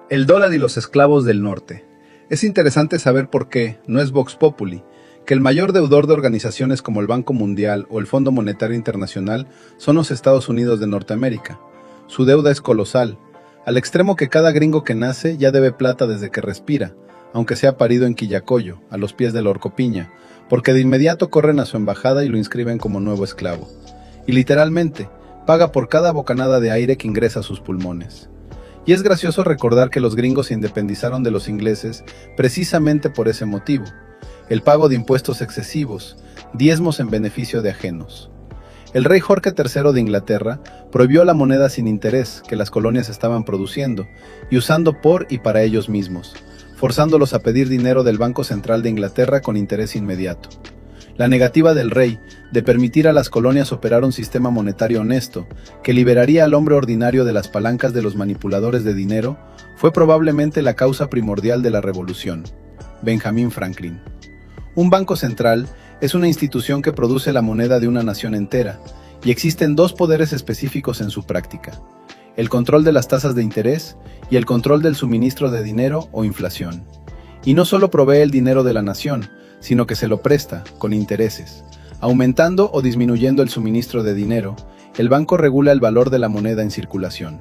El dólar y los esclavos del norte. Es interesante saber por qué, no es Vox Populi, que el mayor deudor de organizaciones como el Banco Mundial o el Fondo Monetario Internacional son los Estados Unidos de Norteamérica. Su deuda es colosal, al extremo que cada gringo que nace ya debe plata desde que respira, aunque sea parido en Quillacollo, a los pies de la Horcopiña, porque de inmediato corren a su embajada y lo inscriben como nuevo esclavo. Y literalmente, paga por cada bocanada de aire que ingresa a sus pulmones. Y es gracioso recordar que los gringos se independizaron de los ingleses precisamente por ese motivo: el pago de impuestos excesivos, diezmos en beneficio de ajenos. El rey Jorge III de Inglaterra prohibió la moneda sin interés que las colonias estaban produciendo y usando por y para ellos mismos, forzándolos a pedir dinero del Banco Central de Inglaterra con interés inmediato. La negativa del rey de permitir a las colonias operar un sistema monetario honesto que liberaría al hombre ordinario de las palancas de los manipuladores de dinero fue probablemente la causa primordial de la revolución. Benjamin Franklin. Un banco central es una institución que produce la moneda de una nación entera, y existen dos poderes específicos en su práctica: el control de las tasas de interés y el control del suministro de dinero o inflación. Y no solo provee el dinero de la nación, sino que se lo presta, con intereses. Aumentando o disminuyendo el suministro de dinero, el banco regula el valor de la moneda en circulación.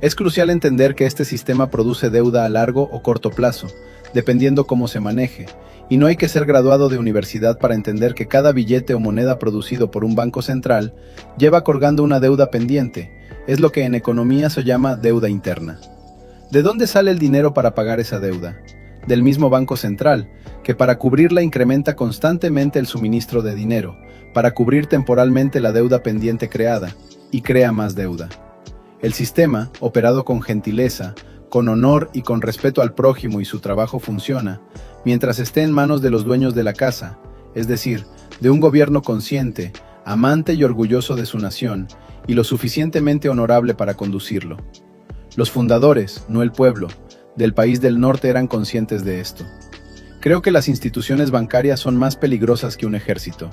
Es crucial entender que este sistema produce deuda a largo o corto plazo, dependiendo cómo se maneje, y no hay que ser graduado de universidad para entender que cada billete o moneda producido por un banco central lleva colgando una deuda pendiente. Es lo que en economía se llama deuda interna. ¿De dónde sale el dinero para pagar esa deuda? Del mismo Banco Central, que para cubrirla incrementa constantemente el suministro de dinero, para cubrir temporalmente la deuda pendiente creada, y crea más deuda. El sistema, operado con gentileza, con honor y con respeto al prójimo y su trabajo funciona, mientras esté en manos de los dueños de la casa, es decir, de un gobierno consciente, amante y orgulloso de su nación, y lo suficientemente honorable para conducirlo. Los fundadores, no el pueblo, del país del norte eran conscientes de esto. Creo que las instituciones bancarias son más peligrosas que un ejército.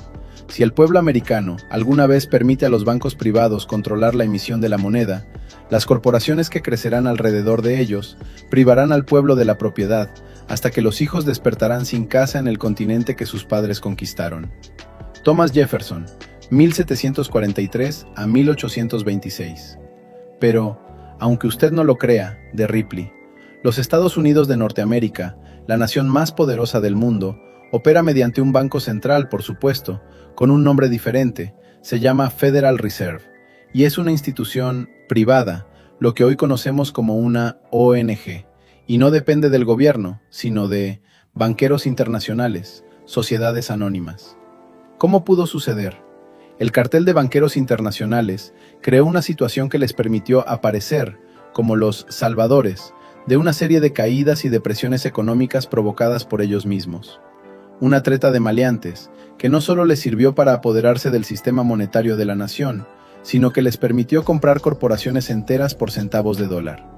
Si el pueblo americano alguna vez permite a los bancos privados controlar la emisión de la moneda, las corporaciones que crecerán alrededor de ellos privarán al pueblo de la propiedad, hasta que los hijos despertarán sin casa en el continente que sus padres conquistaron. Thomas Jefferson, 1743 a 1826. Pero, aunque usted no lo crea, de Ripley, los Estados Unidos de Norteamérica, la nación más poderosa del mundo, opera mediante un banco central, por supuesto, con un nombre diferente. Se llama Federal Reserve, y es una institución privada, lo que hoy conocemos como una ONG, y no depende del gobierno, sino de banqueros internacionales, sociedades anónimas. ¿Cómo pudo suceder? El cartel de banqueros internacionales creó una situación que les permitió aparecer como los salvadores de una serie de caídas y depresiones económicas provocadas por ellos mismos. Una treta de maleantes que no solo les sirvió para apoderarse del sistema monetario de la nación, sino que les permitió comprar corporaciones enteras por centavos de dólar.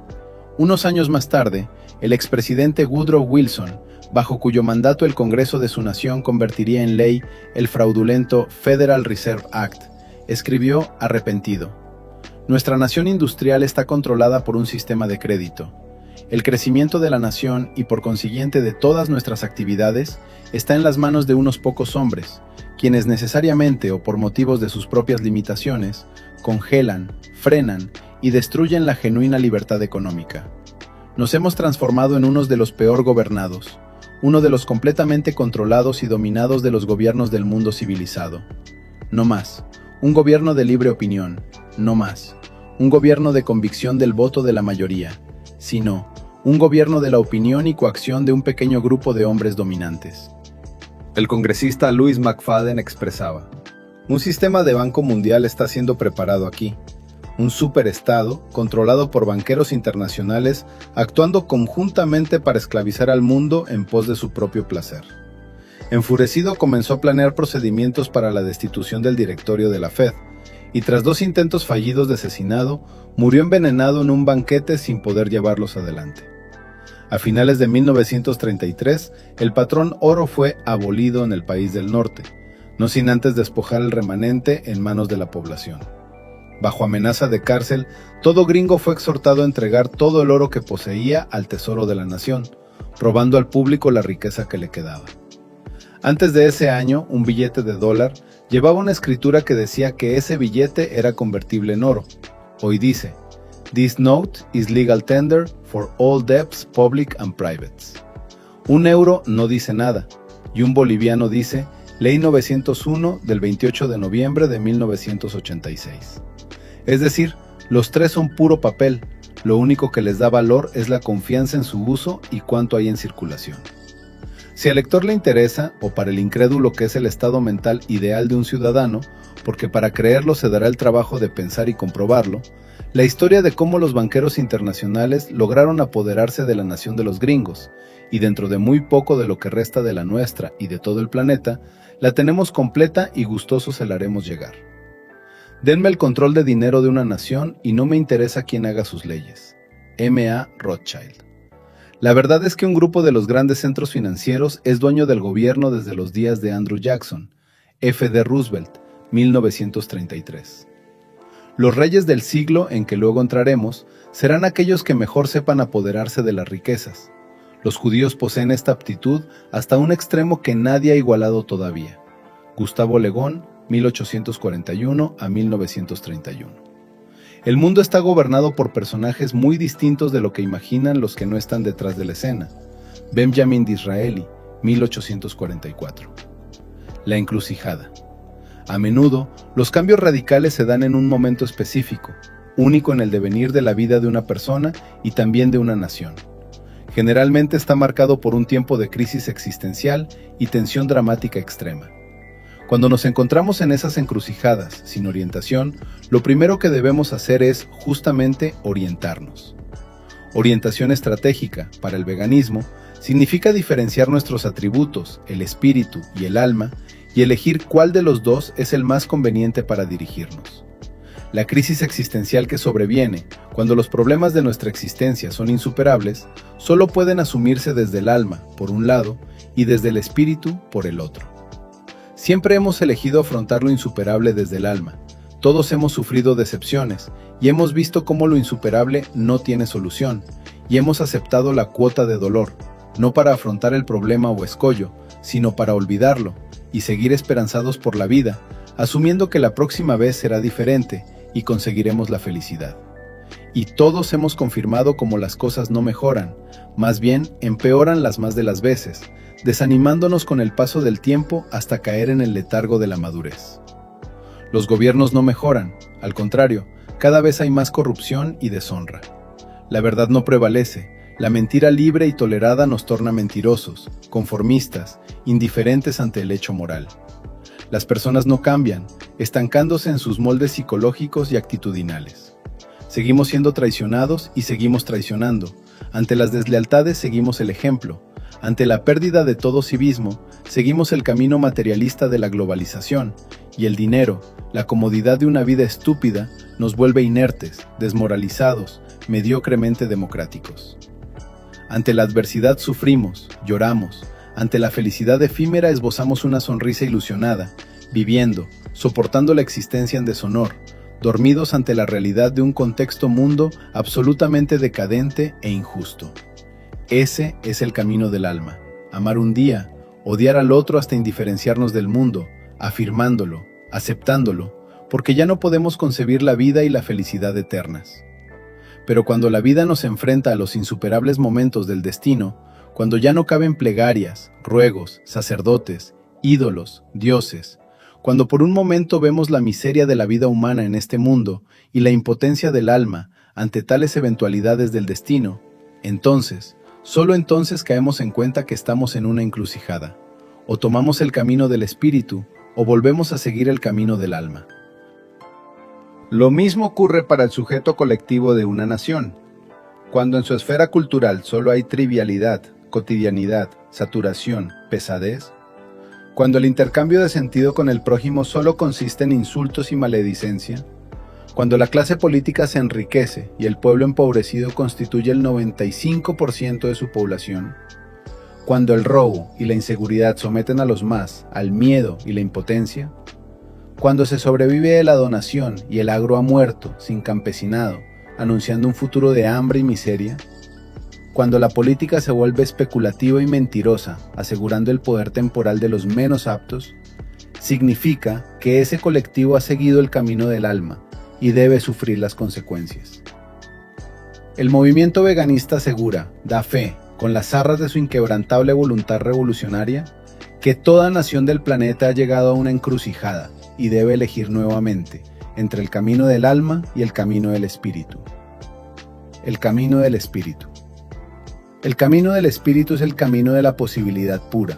Unos años más tarde, el expresidente Woodrow Wilson, bajo cuyo mandato el Congreso de su nación convertiría en ley el fraudulento Federal Reserve Act, escribió arrepentido: nuestra nación industrial está controlada por un sistema de crédito. El crecimiento de la nación y por consiguiente de todas nuestras actividades está en las manos de unos pocos hombres, quienes necesariamente o por motivos de sus propias limitaciones, congelan, frenan y destruyen la genuina libertad económica. Nos hemos transformado en unos de los peor gobernados, uno de los completamente controlados y dominados de los gobiernos del mundo civilizado. No más, un gobierno de libre opinión, no más, un gobierno de convicción del voto de la mayoría, sino un gobierno de la opinión y coacción de un pequeño grupo de hombres dominantes. El congresista Louis McFadden expresaba: un sistema de Banco Mundial está siendo preparado aquí, un superestado controlado por banqueros internacionales actuando conjuntamente para esclavizar al mundo en pos de su propio placer. Enfurecido comenzó a planear procedimientos para la destitución del directorio de la Fed, y tras 2 intentos fallidos de asesinado, murió envenenado en un banquete sin poder llevarlos adelante. A finales de 1933, el patrón oro fue abolido en el país del norte, no sin antes despojar el remanente en manos de la población. Bajo amenaza de cárcel, todo gringo fue exhortado a entregar todo el oro que poseía al tesoro de la nación, robando al público la riqueza que le quedaba. Antes de ese año, un billete de $1 llevaba una escritura que decía que ese billete era convertible en oro. Hoy dice: "This note is legal tender for all debts public and privates". Un euro no dice nada, y un boliviano dice Ley 901 del 28 de noviembre de 1986. Es decir, los tres son puro papel, lo único que les da valor es la confianza en su uso y cuánto hay en circulación. Si al lector le interesa, o para el incrédulo que es el estado mental ideal de un ciudadano, porque para creerlo se dará el trabajo de pensar y comprobarlo, la historia de cómo los banqueros internacionales lograron apoderarse de la nación de los gringos, y dentro de muy poco de lo que resta de la nuestra y de todo el planeta, la tenemos completa y gustosos se la haremos llegar. Denme el control de dinero de una nación y no me interesa quién haga sus leyes. M.A. Rothschild. La verdad es que un grupo de los grandes centros financieros es dueño del gobierno desde los días de Andrew Jackson, F.D. Roosevelt, 1933. Los reyes del siglo en que luego entraremos serán aquellos que mejor sepan apoderarse de las riquezas. Los judíos poseen esta aptitud hasta un extremo que nadie ha igualado todavía. Gustavo Le Bon, 1841 a 1931. El mundo está gobernado por personajes muy distintos de lo que imaginan los que no están detrás de la escena. Benjamin Disraeli, 1844. La encrucijada. A menudo, los cambios radicales se dan en un momento específico, único en el devenir de la vida de una persona y también de una nación. Generalmente está marcado por un tiempo de crisis existencial y tensión dramática extrema. Cuando nos encontramos en esas encrucijadas, sin orientación, lo primero que debemos hacer es, justamente, orientarnos. Orientación estratégica, para el veganismo, significa diferenciar nuestros atributos, el espíritu y el alma, y elegir cuál de los dos es el más conveniente para dirigirnos. La crisis existencial que sobreviene, cuando los problemas de nuestra existencia son insuperables, solo pueden asumirse desde el alma, por un lado, y desde el espíritu, por el otro. Siempre hemos elegido afrontar lo insuperable desde el alma. Todos hemos sufrido decepciones y hemos visto cómo lo insuperable no tiene solución, y hemos aceptado la cuota de dolor, no para afrontar el problema o escollo, sino para olvidarlo y seguir esperanzados por la vida, asumiendo que la próxima vez será diferente y conseguiremos la felicidad. Y todos hemos confirmado cómo las cosas no mejoran, más bien empeoran las más de las veces, desanimándonos con el paso del tiempo hasta caer en el letargo de la madurez. Los gobiernos no mejoran, al contrario, cada vez hay más corrupción y deshonra. La verdad no prevalece, la mentira libre y tolerada nos torna mentirosos, conformistas, indiferentes ante el hecho moral. Las personas no cambian, estancándose en sus moldes psicológicos y actitudinales. Seguimos siendo traicionados y seguimos traicionando. Ante las deslealtades seguimos el ejemplo. Ante la pérdida de todo civismo, seguimos el camino materialista de la globalización, y el dinero, la comodidad de una vida estúpida, nos vuelve inertes, desmoralizados, mediocremente democráticos. Ante la adversidad sufrimos, lloramos. Ante la felicidad efímera esbozamos una sonrisa ilusionada, viviendo, soportando la existencia en deshonor, dormidos ante la realidad de un contexto mundo absolutamente decadente e injusto. Ese es el camino del alma, amar un día, odiar al otro hasta indiferenciarnos del mundo, afirmándolo, aceptándolo, porque ya no podemos concebir la vida y la felicidad eternas. Pero cuando la vida nos enfrenta a los insuperables momentos del destino, cuando ya no caben plegarias, ruegos, sacerdotes, ídolos, dioses, cuando por un momento vemos la miseria de la vida humana en este mundo y la impotencia del alma ante tales eventualidades del destino, entonces, solo entonces caemos en cuenta que estamos en una encrucijada. O tomamos el camino del espíritu, o volvemos a seguir el camino del alma. Lo mismo ocurre para el sujeto colectivo de una nación. Cuando en su esfera cultural solo hay trivialidad, cotidianidad, saturación, pesadez, cuando el intercambio de sentido con el prójimo solo consiste en insultos y maledicencia, cuando la clase política se enriquece y el pueblo empobrecido constituye el 95% de su población, cuando el robo y la inseguridad someten a los más al miedo y la impotencia, Cuando se sobrevive de la donación y el agro ha muerto, sin campesinado, anunciando un futuro de hambre y miseria. Cuando la política se vuelve especulativa y mentirosa, asegurando el poder temporal de los menos aptos, significa que ese colectivo ha seguido el camino del alma y debe sufrir las consecuencias. El movimiento veganista asegura, da fe, con las arras de su inquebrantable voluntad revolucionaria, que toda nación del planeta ha llegado a una encrucijada y debe elegir nuevamente entre el camino del alma y el camino del espíritu. El camino del espíritu. El camino del espíritu es el camino de la posibilidad pura.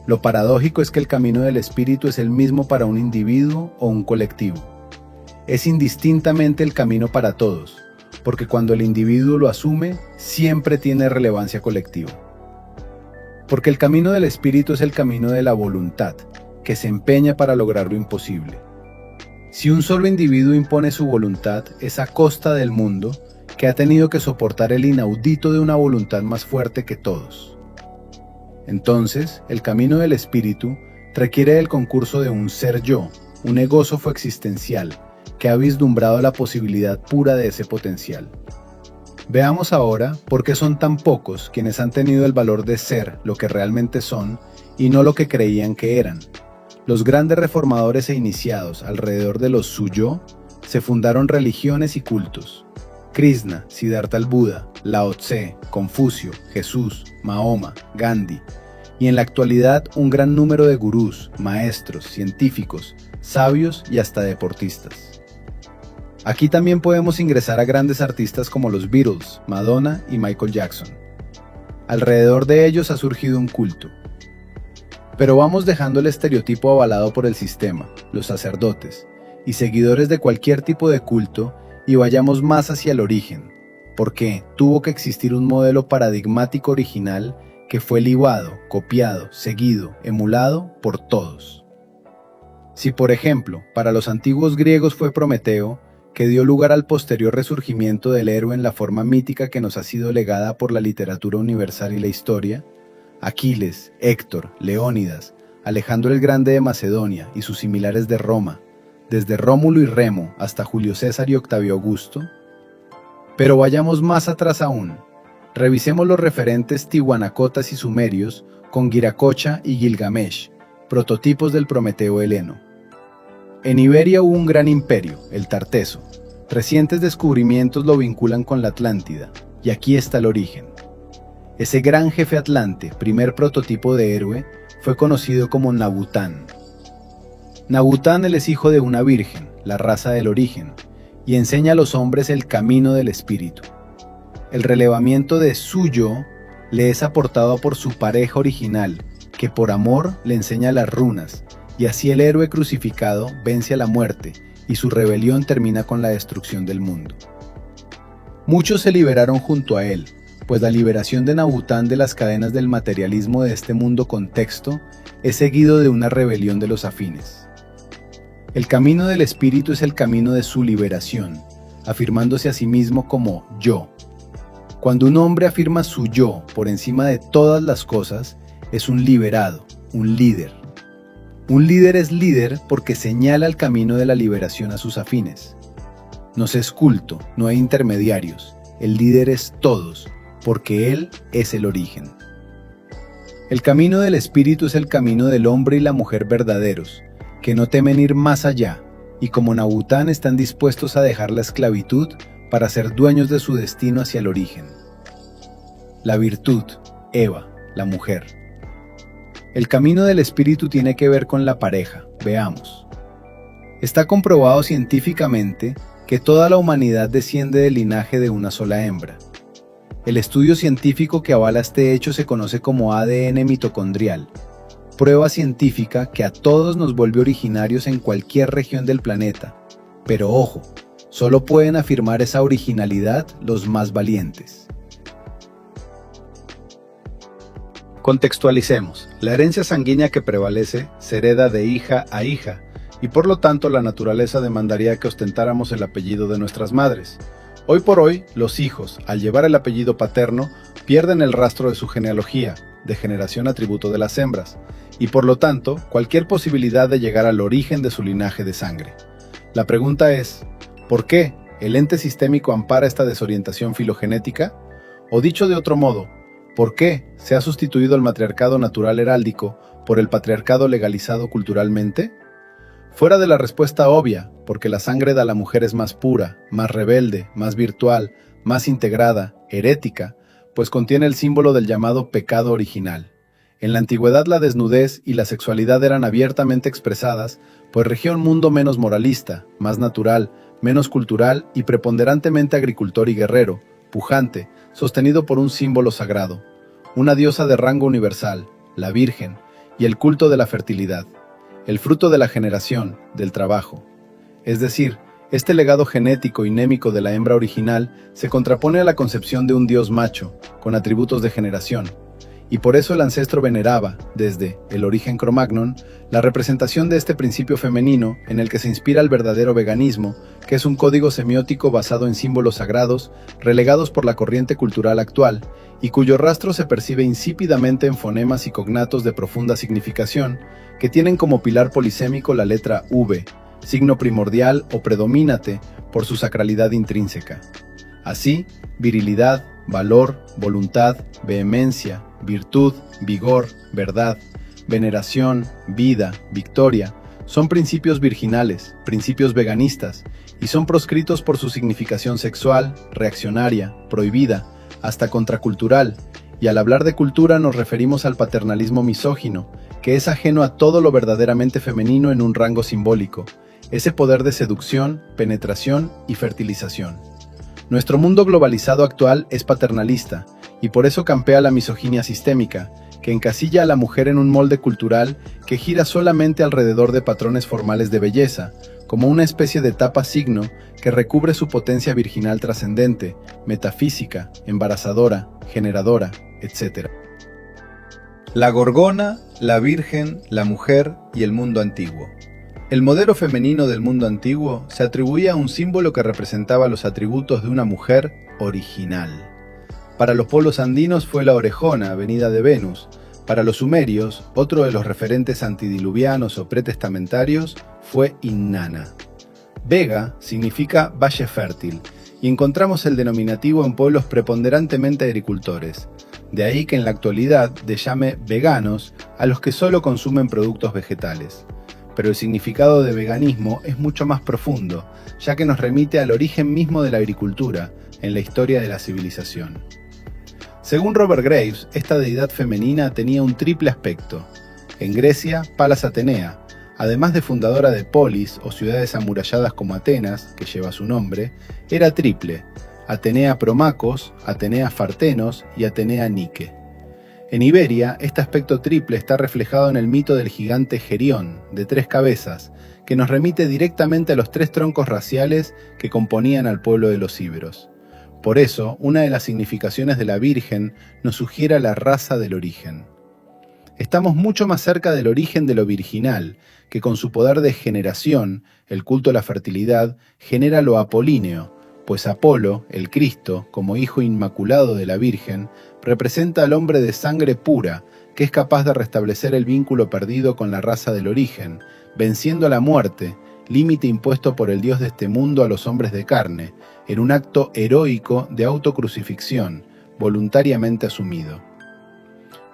Lo paradójico es que el camino del espíritu es el mismo para un individuo o un colectivo. Es indistintamente el camino para todos, porque cuando el individuo lo asume, siempre tiene relevancia colectiva. Porque el camino del espíritu es el camino de la voluntad, que se empeña para lograr lo imposible. Si un solo individuo impone su voluntad, es a costa del mundo, que ha tenido que soportar el inaudito de una voluntad más fuerte que todos. Entonces, el camino del espíritu requiere del concurso de un ser yo, un egósofo existencial, que ha vislumbrado la posibilidad pura de ese potencial. Veamos ahora por qué son tan pocos quienes han tenido el valor de ser lo que realmente son y no lo que creían que eran. Los grandes reformadores e iniciados alrededor de los su-yo se fundaron religiones y cultos. Krishna, Siddhartha el Buda, Lao Tse, Confucio, Jesús, Mahoma, Gandhi, y en la actualidad un gran número de gurús, maestros, científicos, sabios y hasta deportistas. Aquí también podemos ingresar a grandes artistas como los Beatles, Madonna y Michael Jackson. Alrededor de ellos ha surgido un culto. Pero vamos dejando el estereotipo avalado por el sistema, los sacerdotes y seguidores de cualquier tipo de culto y vayamos más hacia el origen, porque tuvo que existir un modelo paradigmático original que fue libado, copiado, seguido, emulado por todos. Si por ejemplo, para los antiguos griegos fue Prometeo, que dio lugar al posterior resurgimiento del héroe en la forma mítica que nos ha sido legada por la literatura universal y la historia, Aquiles, Héctor, Leónidas, Alejandro el Grande de Macedonia y sus similares de Roma, desde Rómulo y Remo hasta Julio César y Octavio Augusto. Pero vayamos más atrás aún. Revisemos los referentes tihuanacotas y sumerios con Viracocha y Gilgamesh, prototipos del Prometeo heleno. En Iberia hubo un gran imperio, el Tarteso. Recientes descubrimientos lo vinculan con la Atlántida, y aquí está el origen. Ese gran jefe atlante, primer prototipo de héroe, fue conocido como Nabután. Nabután él es hijo de una virgen, la raza del origen, y enseña a los hombres el camino del espíritu. El relevamiento de su yo le es aportado por su pareja original, que por amor le enseña las runas, y así el héroe crucificado vence a la muerte, y su rebelión termina con la destrucción del mundo. Muchos se liberaron junto a él, pues la liberación de Nabután de las cadenas del materialismo de este mundo contexto es seguido de una rebelión de los afines. El camino del espíritu es el camino de su liberación, afirmándose a sí mismo como yo. Cuando un hombre afirma su yo por encima de todas las cosas, es un liberado, un líder. Un líder es líder porque señala el camino de la liberación a sus afines. No se es culto, no hay intermediarios, el líder es todos, porque él es el origen. El camino del espíritu es el camino del hombre y la mujer verdaderos, que no temen ir más allá, y como Nabután están dispuestos a dejar la esclavitud para ser dueños de su destino hacia el origen. La virtud, Eva, la mujer. El camino del espíritu tiene que ver con la pareja, veamos. Está comprobado científicamente que toda la humanidad desciende del linaje de una sola hembra. El estudio científico que avala este hecho se conoce como ADN mitocondrial, prueba científica que a todos nos vuelve originarios en cualquier región del planeta. Pero ojo, solo pueden afirmar esa originalidad los más valientes. Contextualicemos. La herencia sanguínea que prevalece se hereda de hija a hija, y por lo tanto la naturaleza demandaría que ostentáramos el apellido de nuestras madres. Hoy por hoy, los hijos, al llevar el apellido paterno, pierden el rastro de su genealogía, degeneración atributo de las hembras, y por lo tanto, cualquier posibilidad de llegar al origen de su linaje de sangre. La pregunta es, ¿por qué el ente sistémico ampara esta desorientación filogenética? O dicho de otro modo, ¿por qué se ha sustituido el matriarcado natural heráldico por el patriarcado legalizado culturalmente? Fuera de la respuesta obvia, porque la sangre de la mujer es más pura, más rebelde, más virtual, más integrada, herética, pues contiene el símbolo del llamado pecado original. En la antigüedad la desnudez y la sexualidad eran abiertamente expresadas, pues regía un mundo menos moralista, más natural, menos cultural y preponderantemente agricultor y guerrero, pujante, sostenido por un símbolo sagrado, una diosa de rango universal, la Virgen, y el culto de la fertilidad, el fruto de la generación, del trabajo. Es decir, este legado genético y némico de la hembra original se contrapone a la concepción de un dios macho, con atributos de generación, y por eso el ancestro veneraba, desde el origen Cro-Magnon, la representación de este principio femenino en el que se inspira el verdadero veganismo, que es un código semiótico basado en símbolos sagrados, relegados por la corriente cultural actual, y cuyo rastro se percibe insípidamente en fonemas y cognatos de profunda significación, que tienen como pilar polisémico la letra V, signo primordial o predomínate por su sacralidad intrínseca. Así, virilidad, valor, voluntad, vehemencia, virtud, vigor, verdad, veneración, vida, victoria, son principios virginales, principios veganistas, y son proscritos por su significación sexual, reaccionaria, prohibida, hasta contracultural, y al hablar de cultura nos referimos al paternalismo misógino, que es ajeno a todo lo verdaderamente femenino en un rango simbólico, ese poder de seducción, penetración y fertilización. Nuestro mundo globalizado actual es paternalista, y por eso campea la misoginia sistémica, que encasilla a la mujer en un molde cultural que gira solamente alrededor de patrones formales de belleza, como una especie de tapa-signo que recubre su potencia virginal trascendente, metafísica, embarazadora, generadora, etc. La gorgona, la virgen, la mujer y el mundo antiguo. El modelo femenino del mundo antiguo se atribuía a un símbolo que representaba los atributos de una mujer original. Para los pueblos andinos fue la orejona, venida de Venus. Para los sumerios, otro de los referentes antidiluvianos o pretestamentarios fue Inanna. Vega significa valle fértil, y encontramos el denominativo en pueblos preponderantemente agricultores. De ahí que en la actualidad de llame veganos a los que solo consumen productos vegetales. Pero el significado de veganismo es mucho más profundo, ya que nos remite al origen mismo de la agricultura en la historia de la civilización. Según Robert Graves, esta deidad femenina tenía un triple aspecto. En Grecia, Palas Atenea, además de fundadora de polis o ciudades amuralladas como Atenas, que lleva su nombre, era triple: Atenea Promacos, Atenea Fartenos y Atenea Nike. En Iberia, este aspecto triple está reflejado en el mito del gigante Gerión, de 3 cabezas, que nos remite directamente a los 3 troncos raciales que componían al pueblo de los íberos. Por eso, una de las significaciones de la Virgen nos sugiere la raza del origen. Estamos mucho más cerca del origen de lo virginal, que con su poder de generación, el culto a la fertilidad, genera lo apolíneo, pues Apolo, el Cristo, como hijo inmaculado de la Virgen, representa al hombre de sangre pura, que es capaz de restablecer el vínculo perdido con la raza del origen, venciendo a la muerte, límite impuesto por el Dios de este mundo a los hombres de carne, en un acto heroico de autocrucifixión, voluntariamente asumido.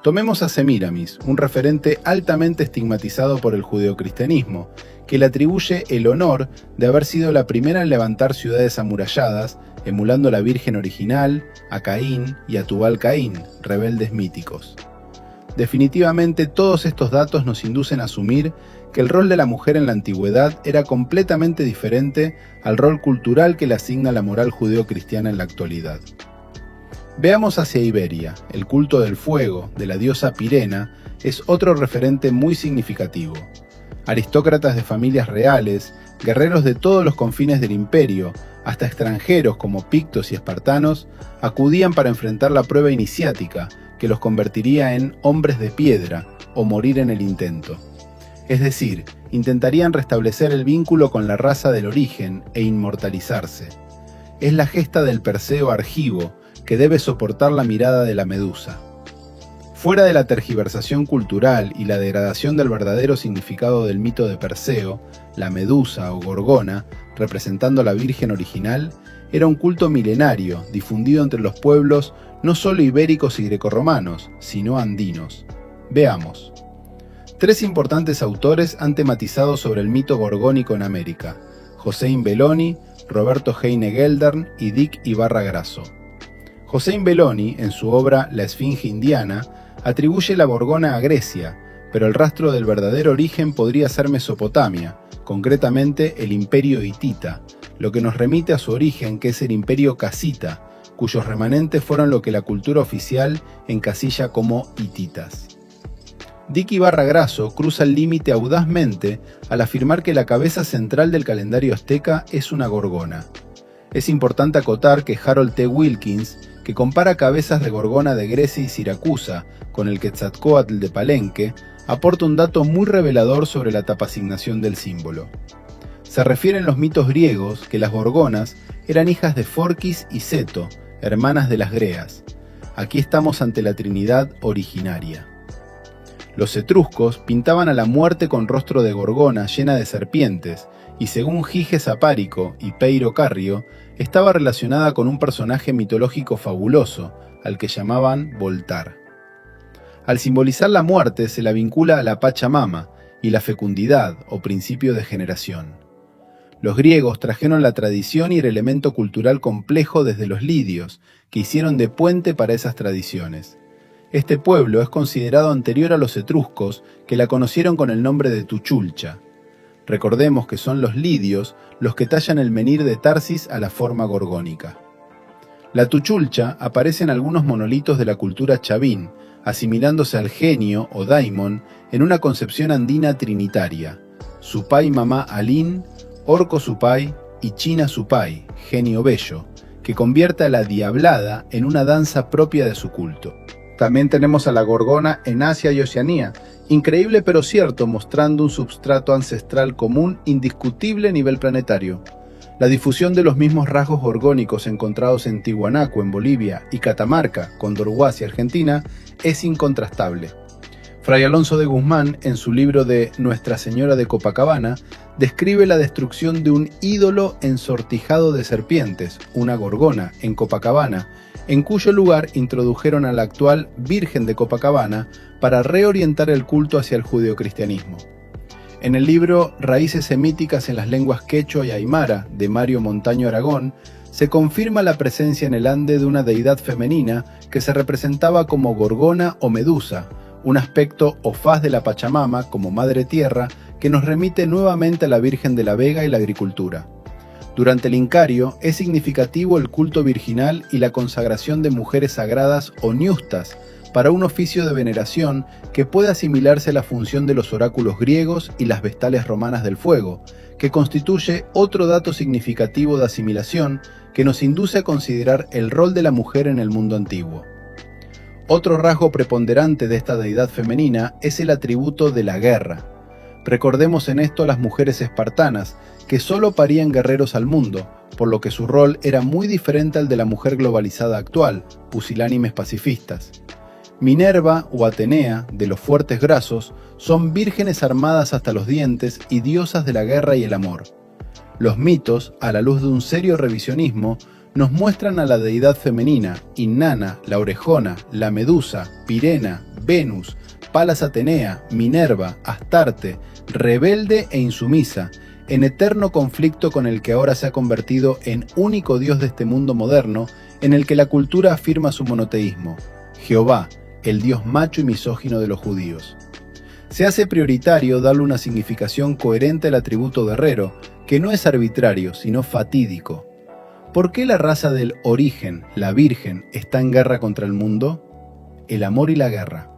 Tomemos a Semíramis, un referente altamente estigmatizado por el judeocristianismo, que le atribuye el honor de haber sido la primera en levantar ciudades amuralladas, emulando a la Virgen original, a Caín y a Tubal-Caín, rebeldes míticos. Definitivamente todos estos datos nos inducen a asumir que el rol de la mujer en la antigüedad era completamente diferente al rol cultural que le asigna la moral judeocristiana en la actualidad. Veamos hacia Iberia. El culto del fuego, de la diosa Pirena, es otro referente muy significativo. Aristócratas de familias reales, guerreros de todos los confines del imperio, hasta extranjeros como pictos y espartanos, acudían para enfrentar la prueba iniciática que los convertiría en hombres de piedra o morir en el intento. Es decir, intentarían restablecer el vínculo con la raza del origen e inmortalizarse. Es la gesta del Perseo argivo que debe soportar la mirada de la Medusa. Fuera de la tergiversación cultural y la degradación del verdadero significado del mito de Perseo, la Medusa o Gorgona, representando a la Virgen original, era un culto milenario difundido entre los pueblos no solo ibéricos y grecorromanos, sino andinos. Veamos. 3 importantes autores han tematizado sobre el mito gorgónico en América: Hossein Belloni, Roberto Heine Geldern y Dick Ibarra Grasso. Hossein Belloni, en su obra La Esfinge Indiana, atribuye la Gorgona a Grecia, pero el rastro del verdadero origen podría ser Mesopotamia, concretamente el Imperio Hitita, lo que nos remite a su origen, que es el Imperio Casita, cuyos remanentes fueron lo que la cultura oficial encasilla como hititas. Dick Ibarra Grasso cruza el límite audazmente al afirmar que la cabeza central del calendario azteca es una gorgona. Es importante acotar que Harold T. Wilkins, que compara cabezas de gorgona de Grecia y Siracusa con el Quetzalcóatl de Palenque, aporta un dato muy revelador sobre la tapasignación del símbolo. Se refiere en los mitos griegos que las gorgonas eran hijas de Forquis y Ceto, hermanas de las Greas. Aquí estamos ante la Trinidad originaria. Los etruscos pintaban a la muerte con rostro de gorgona llena de serpientes, y según Giges Apárico y Peiro Carrio, estaba relacionada con un personaje mitológico fabuloso, al que llamaban Voltar. Al simbolizar la muerte se la vincula a la Pachamama y la fecundidad o principio de generación. Los griegos trajeron la tradición y el elemento cultural complejo desde los lidios, que hicieron de puente para esas tradiciones. Este pueblo es considerado anterior a los etruscos, que la conocieron con el nombre de Tuchulcha. Recordemos que son los lidios los que tallan el menhir de Tarsis a la forma gorgónica. La Tuchulcha aparece en algunos monolitos de la cultura chavín, asimilándose al genio o daimon en una concepción andina trinitaria: Supai Mamá Alín, Orco Supai y China Supai, genio bello, que convierte a la diablada en una danza propia de su culto. También tenemos a la gorgona en Asia y Oceanía, increíble pero cierto, mostrando un substrato ancestral común indiscutible a nivel planetario. La difusión de los mismos rasgos gorgónicos encontrados en Tiwanaku, en Bolivia, y Catamarca, Condorhuasi, Argentina, es incontrastable. Fray Alonso de Guzmán, en su libro de Nuestra Señora de Copacabana, describe la destrucción de un ídolo ensortijado de serpientes, una gorgona, en Copacabana, en cuyo lugar introdujeron a la actual Virgen de Copacabana para reorientar el culto hacia el judeocristianismo. En el libro Raíces semíticas en las lenguas quechua y aymara, de Mario Montaño Aragón, se confirma la presencia en el Ande de una deidad femenina que se representaba como gorgona o medusa, un aspecto o faz de la Pachamama como Madre Tierra que nos remite nuevamente a la Virgen de la Vega y la agricultura. Durante el Incario es significativo el culto virginal y la consagración de mujeres sagradas o ñustas para un oficio de veneración que puede asimilarse a la función de los oráculos griegos y las vestales romanas del fuego, que constituye otro dato significativo de asimilación que nos induce a considerar el rol de la mujer en el mundo antiguo. Otro rasgo preponderante de esta deidad femenina es el atributo de la guerra. Recordemos en esto a las mujeres espartanas, que solo parían guerreros al mundo, por lo que su rol era muy diferente al de la mujer globalizada actual, pusilánimes pacifistas. Minerva o Atenea, de los fuertes grasos, son vírgenes armadas hasta los dientes y diosas de la guerra y el amor. Los mitos, a la luz de un serio revisionismo, nos muestran a la deidad femenina, Inanna, la orejona, la Medusa, Pirena, Venus, Palas Atenea, Minerva, Astarte, rebelde e insumisa, en eterno conflicto con el que ahora se ha convertido en único dios de este mundo moderno, en el que la cultura afirma su monoteísmo: Jehová, el dios macho y misógino de los judíos. Se hace prioritario darle una significación coherente al atributo guerrero, que no es arbitrario, sino fatídico. ¿Por qué la raza del origen, la Virgen, está en guerra contra el mundo? El amor y la guerra.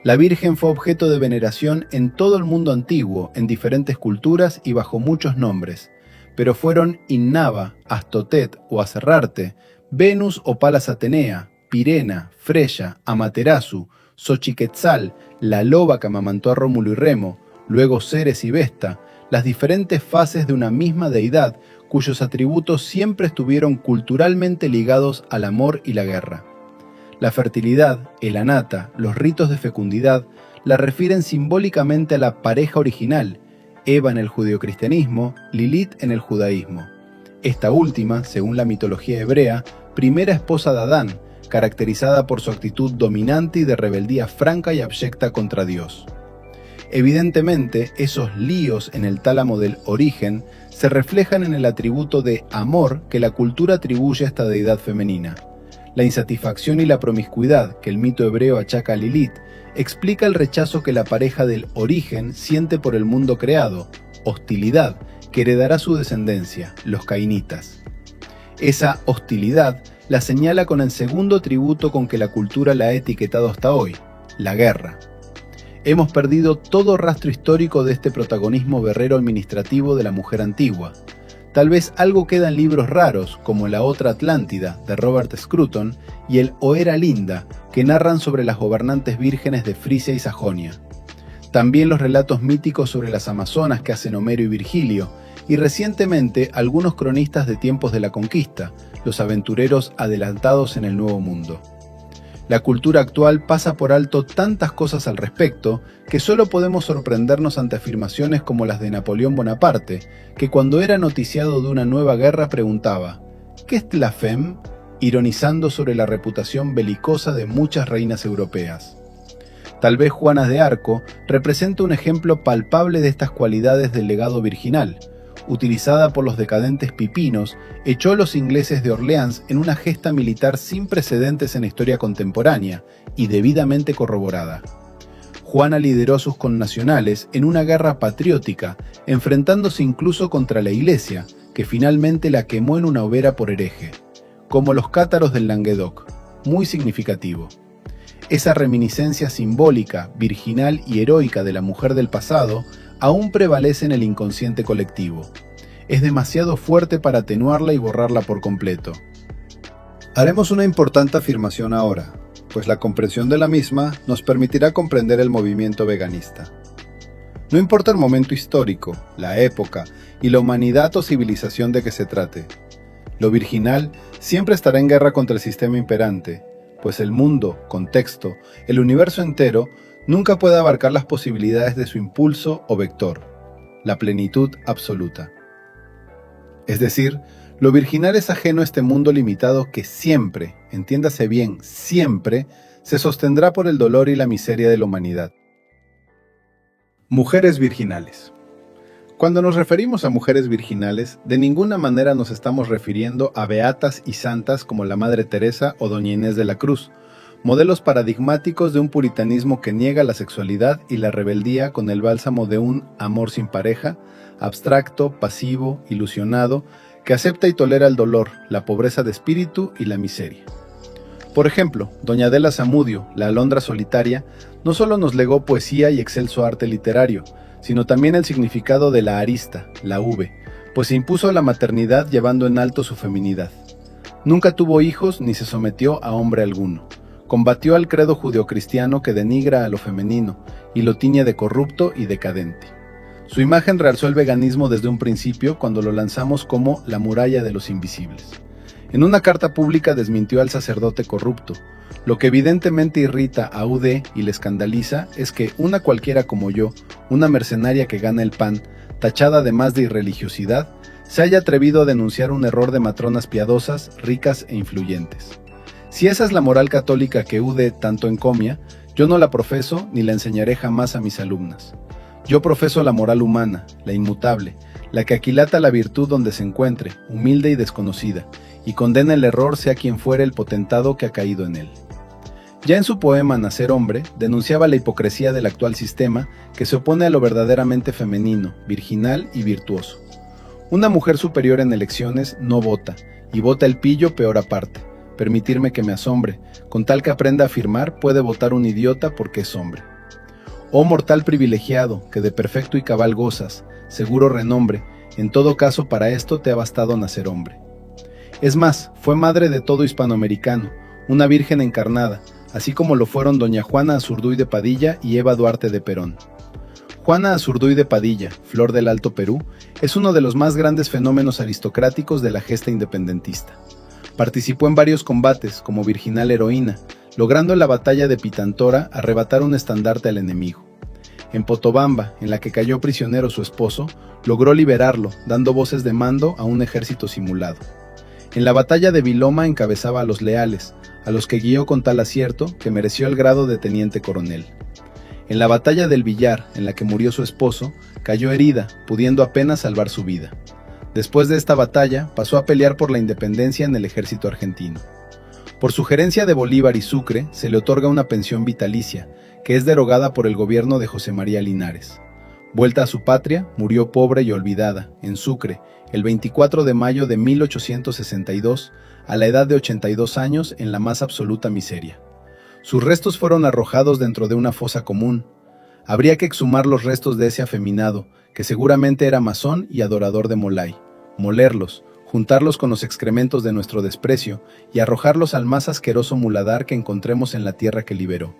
La Virgen fue objeto de veneración en todo el mundo antiguo, en diferentes culturas y bajo muchos nombres, pero fueron Innaba, Astotet o Aserrarte, Venus o Palas Atenea, Pirena, Freya, Amaterasu, Xochiquetzal, la loba que amamantó a Rómulo y Remo, luego Ceres y Vesta, las diferentes fases de una misma deidad cuyos atributos siempre estuvieron culturalmente ligados al amor y la guerra. La fertilidad, el anata, los ritos de fecundidad, la refieren simbólicamente a la pareja original, Eva en el judeocristianismo, Lilith en el judaísmo. Esta última, según la mitología hebrea, primera esposa de Adán, caracterizada por su actitud dominante y de rebeldía franca y abyecta contra Dios. Evidentemente, esos líos en el tálamo del origen se reflejan en el atributo de amor que la cultura atribuye a esta deidad femenina. La insatisfacción y la promiscuidad que el mito hebreo achaca a Lilith explica el rechazo que la pareja del origen siente por el mundo creado, hostilidad que heredará su descendencia, los cainitas. Esa hostilidad la señala con el segundo atributo con que la cultura la ha etiquetado hasta hoy, la guerra. Hemos perdido todo rastro histórico de este protagonismo guerrero administrativo de la mujer antigua. Tal vez algo queda en libros raros, como La otra Atlántida, de Robert Scruton, y el O era Linda, que narran sobre las gobernantes vírgenes de Frisia y Sajonia. También los relatos míticos sobre las amazonas que hacen Homero y Virgilio, y recientemente algunos cronistas de tiempos de la conquista, los aventureros adelantados en el Nuevo Mundo. La cultura actual pasa por alto tantas cosas al respecto que solo podemos sorprendernos ante afirmaciones como las de Napoleón Bonaparte, que cuando era noticiado de una nueva guerra preguntaba «¿Qué es la femme?», ironizando sobre la reputación belicosa de muchas reinas europeas. Tal vez Juana de Arco representa un ejemplo palpable de estas cualidades del legado virginal. Utilizada por los decadentes pipinos, echó a los ingleses de Orleans en una gesta militar sin precedentes en la historia contemporánea y debidamente corroborada. Juana lideró a sus connacionales en una guerra patriótica, enfrentándose incluso contra la Iglesia, que finalmente la quemó en una hoguera por hereje, como los cátaros del Languedoc, muy significativo. Esa reminiscencia simbólica, virginal y heroica de la mujer del pasado aún prevalece en el inconsciente colectivo. Es demasiado fuerte para atenuarla y borrarla por completo. Haremos una importante afirmación ahora, pues la comprensión de la misma nos permitirá comprender el movimiento veganista. No importa el momento histórico, la época y la humanidad o civilización de que se trate. Lo virginal siempre estará en guerra contra el sistema imperante, pues el mundo, contexto, el universo entero nunca puede abarcar las posibilidades de su impulso o vector, la plenitud absoluta. Es decir, lo virginal es ajeno a este mundo limitado que siempre, entiéndase bien, siempre, se sostendrá por el dolor y la miseria de la humanidad. Mujeres virginales. Cuando nos referimos a mujeres virginales, de ninguna manera nos estamos refiriendo a beatas y santas como la Madre Teresa o Doña Inés de la Cruz, modelos paradigmáticos de un puritanismo que niega la sexualidad y la rebeldía con el bálsamo de un amor sin pareja, abstracto, pasivo, ilusionado, que acepta y tolera el dolor, la pobreza de espíritu y la miseria. Por ejemplo, doña Adela Zamudio, la alondra solitaria, no solo nos legó poesía y excelso arte literario, sino también el significado de la arista, la V, pues se impuso a la maternidad llevando en alto su feminidad. Nunca tuvo hijos ni se sometió a hombre alguno. Combatió al credo judeocristiano que denigra a lo femenino y lo tiñe de corrupto y decadente. Su imagen realzó el veganismo desde un principio cuando lo lanzamos como la muralla de los invisibles. En una carta pública desmintió al sacerdote corrupto. Lo que evidentemente irrita a UD y le escandaliza es que una cualquiera como yo, una mercenaria que gana el pan, tachada además de irreligiosidad, se haya atrevido a denunciar un error de matronas piadosas, ricas e influyentes. Si esa es la moral católica que UD tanto encomia, yo no la profeso ni la enseñaré jamás a mis alumnas. Yo profeso la moral humana, la inmutable, la que aquilata la virtud donde se encuentre, humilde y desconocida, y condena el error sea quien fuere el potentado que ha caído en él. Ya en su poema Nacer hombre, denunciaba la hipocresía del actual sistema que se opone a lo verdaderamente femenino, virginal y virtuoso. Una mujer superior en elecciones no vota, y vota el pillo peor aparte. Permitirme que me asombre, con tal que aprenda a afirmar puede votar un idiota porque es hombre. Oh mortal privilegiado, que de perfecto y cabal gozas, seguro renombre, en todo caso para esto te ha bastado nacer hombre. Es más, fue madre de todo hispanoamericano, una virgen encarnada, así como lo fueron doña Juana Azurduy de Padilla y Eva Duarte de Perón. Juana Azurduy de Padilla, flor del Alto Perú, es uno de los más grandes fenómenos aristocráticos de la gesta independentista. Participó en varios combates como virginal heroína, logrando en la batalla de Pitantora arrebatar un estandarte al enemigo. En Potobamba, en la que cayó prisionero su esposo, logró liberarlo, dando voces de mando a un ejército simulado. En la batalla de Viloma encabezaba a los leales, a los que guió con tal acierto que mereció el grado de teniente coronel. En la batalla del Villar, en la que murió su esposo, cayó herida, pudiendo apenas salvar su vida. Después de esta batalla, pasó a pelear por la independencia en el ejército argentino. Por sugerencia de Bolívar y Sucre, se le otorga una pensión vitalicia, que es derogada por el gobierno de José María Linares. Vuelta a su patria, murió pobre y olvidada, en Sucre, el 24 de mayo de 1862, a la edad de 82 años, en la más absoluta miseria. Sus restos fueron arrojados dentro de una fosa común. Habría que exhumar los restos de ese afeminado, que seguramente era masón y adorador de Molay, molerlos, juntarlos con los excrementos de nuestro desprecio y arrojarlos al más asqueroso muladar que encontremos en la tierra que liberó.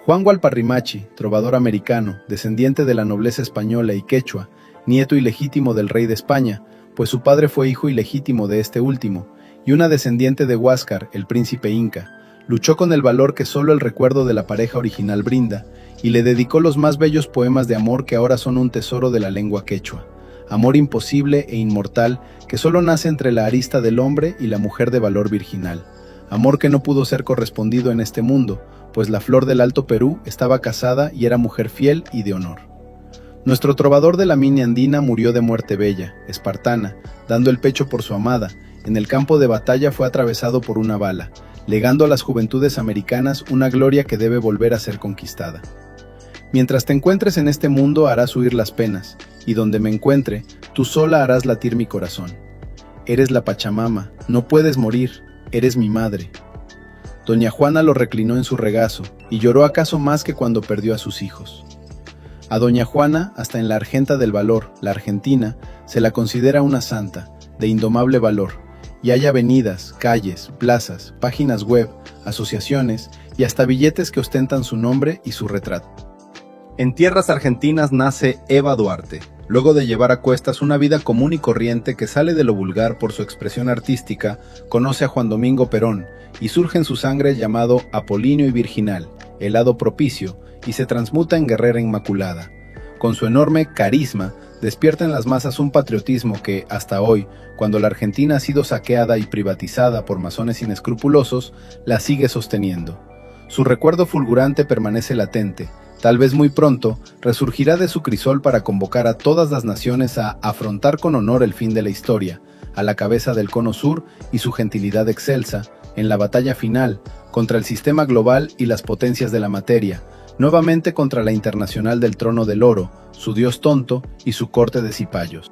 Juan Gualparrimachi, trovador americano, descendiente de la nobleza española y quechua, nieto ilegítimo del rey de España, pues su padre fue hijo ilegítimo de este último, y una descendiente de Huáscar, el príncipe inca, luchó con el valor que solo el recuerdo de la pareja original brinda, y le dedicó los más bellos poemas de amor que ahora son un tesoro de la lengua quechua. Amor imposible e inmortal que solo nace entre la arista del hombre y la mujer de valor virginal. Amor que no pudo ser correspondido en este mundo, pues la flor del Alto Perú estaba casada y era mujer fiel y de honor. Nuestro trovador de la mini andina murió de muerte bella, espartana, dando el pecho por su amada. En el campo de batalla fue atravesado por una bala, legando a las juventudes americanas una gloria que debe volver a ser conquistada. Mientras te encuentres en este mundo harás huir las penas, y donde me encuentre, tú sola harás latir mi corazón. Eres la Pachamama, no puedes morir, eres mi madre. Doña Juana lo reclinó en su regazo, y lloró acaso más que cuando perdió a sus hijos. A Doña Juana, hasta en la Argenta del Valor, la Argentina, se la considera una santa, de indomable valor, y hay avenidas, calles, plazas, páginas web, asociaciones y hasta billetes que ostentan su nombre y su retrato. En tierras argentinas nace Eva Duarte, luego de llevar a cuestas una vida común y corriente que sale de lo vulgar por su expresión artística, conoce a Juan Domingo Perón y surge en su sangre llamado apolíneo y virginal, el hado propicio, y se transmuta en guerrera inmaculada. Con su enorme carisma, despierta en las masas un patriotismo que, hasta hoy, cuando la Argentina ha sido saqueada y privatizada por masones inescrupulosos, la sigue sosteniendo. Su recuerdo fulgurante permanece latente. Tal vez muy pronto resurgirá de su crisol para convocar a todas las naciones a afrontar con honor el fin de la historia, a la cabeza del Cono Sur y su gentilidad excelsa, en la batalla final, contra el sistema global y las potencias de la materia, nuevamente contra la internacional del trono del oro, su dios tonto y su corte de cipayos.